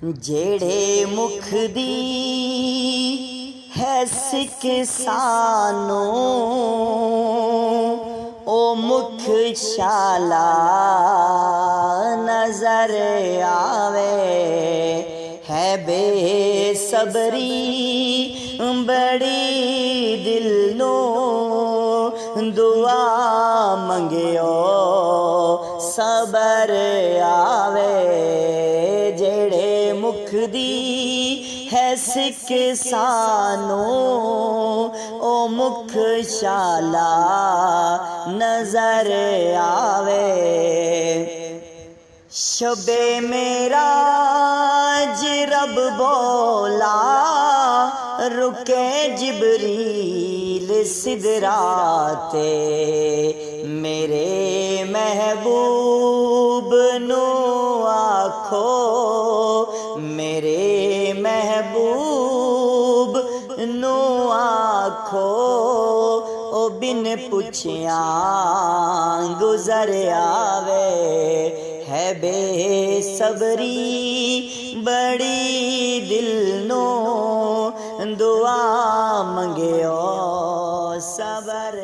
जेड़े मुख दी है सिक सानो ओ मुख शाला नजर आवे है बेसबरी बड़ी दिल नो दुआ मंगियो सबर आवे जेड़े मुख दी है सिक सानो ओ मुख शाला नजर आवे शबे मेराज रब बोला रुके जिबरील सिदराते मेरे महबूब नो आखो मेरे महबूब नो आखो ओ बिन पुछिया गुजर आवे है बेसबरी बड़ी दिल नो दुआ मंगियो सबर